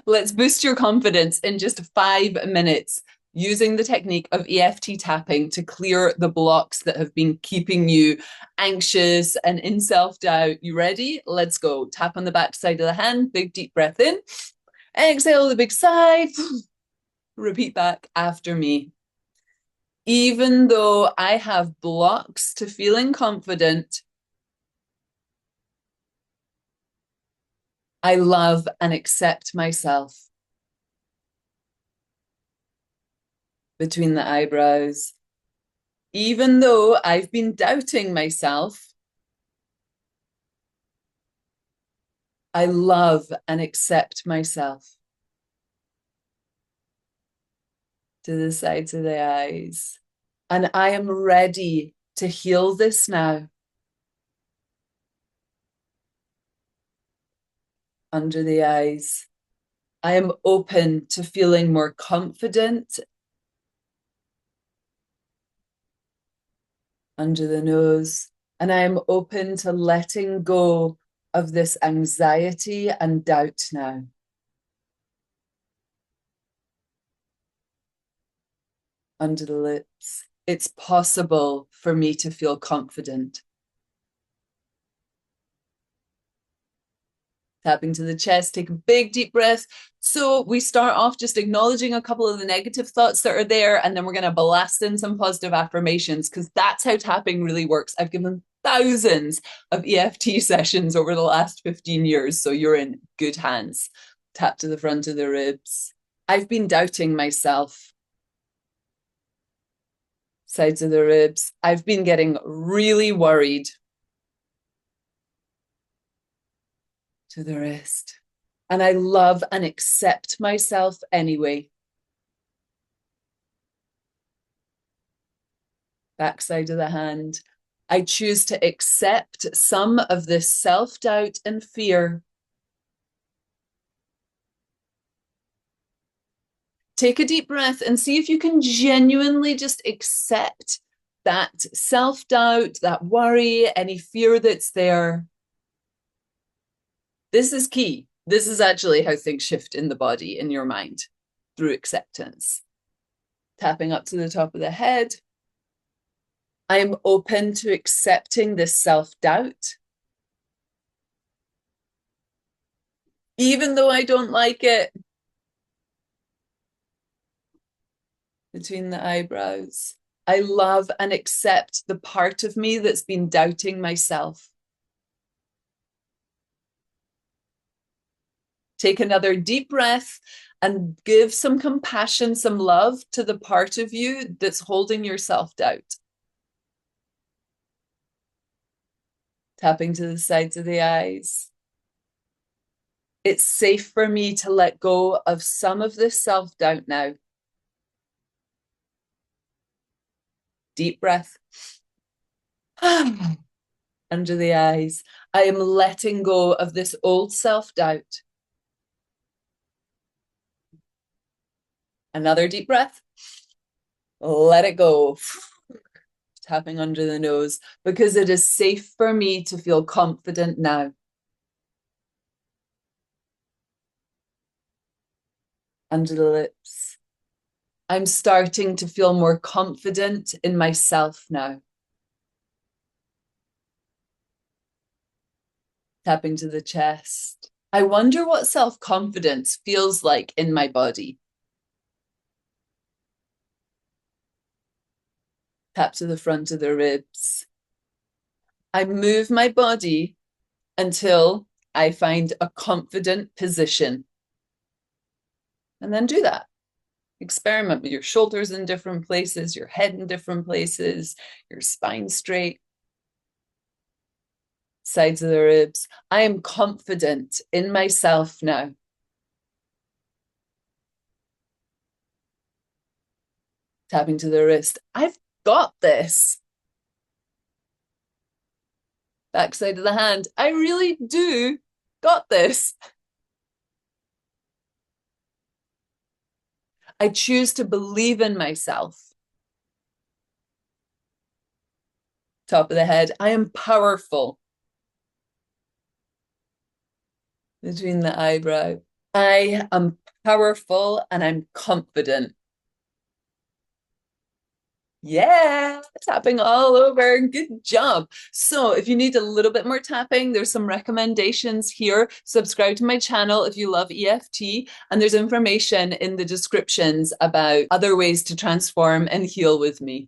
Let's boost your confidence in just 5 minutes using the technique of EFT tapping to clear the blocks that have been keeping you anxious and in self-doubt. You ready? Let's go. Tap on the back side of the hand, big deep breath in. Exhale the big sigh. Repeat back after me. Even though I have blocks to feeling confident, I love and accept myself. Between the eyebrows. Even though I've been doubting myself, I love and accept myself. To the sides of the eyes. And I am ready to heal this now. Under the eyes. I am open to feeling more confident. Under the nose. And I am open to letting go of this anxiety and doubt now. Under the lips. It's possible for me to feel confident. Tapping to the chest, take a big deep breath. So we start off just acknowledging a couple of the negative thoughts that are there, and then we're going to blast in some positive affirmations because that's how tapping really works. I've given thousands of EFT sessions over the last 15 years, so you're in good hands. Tap to the front of the ribs. I've been doubting myself. Sides of the ribs. I've been getting really worried. To the wrist. And I love and accept myself anyway. Backside of the hand. I choose to accept some of this self-doubt and fear. Take a deep breath and see if you can genuinely just accept that self-doubt, that worry, any fear that's there. This is key. This is actually how things shift in the body, in your mind, through acceptance. Tapping up to the top of the head. I am open to accepting this self-doubt. Even though I don't like it. Between the eyebrows. I love and accept the part of me that's been doubting myself. Take another deep breath and give some compassion, some love to the part of you that's holding your self-doubt. Tapping to the sides of the eyes. It's safe for me to let go of some of this self-doubt now. Deep breath. Under the eyes. I am letting go of this old self-doubt. Another deep breath. Let it go. Tapping under the nose, because it is safe for me to feel confident now. Under the lips. I'm starting to feel more confident in myself now. Tapping to the chest. I wonder what self-confidence feels like in my body. Tap to the front of the ribs. I move my body until I find a confident position. And then do that. Experiment with your shoulders in different places, your head in different places, your spine straight. Sides of the ribs. I am confident in myself now. Tapping to the wrist. I've got this. Backside of the hand. I really do got this. I choose to believe in myself. Top of the head. I am powerful. Between the eyebrow. I am powerful and I'm confident. Yeah, tapping all over. Good job. So, if you need a little bit more tapping, there's some recommendations here. Subscribe to my channel if you love EFT, and there's information in the descriptions about other ways to transform and heal with me.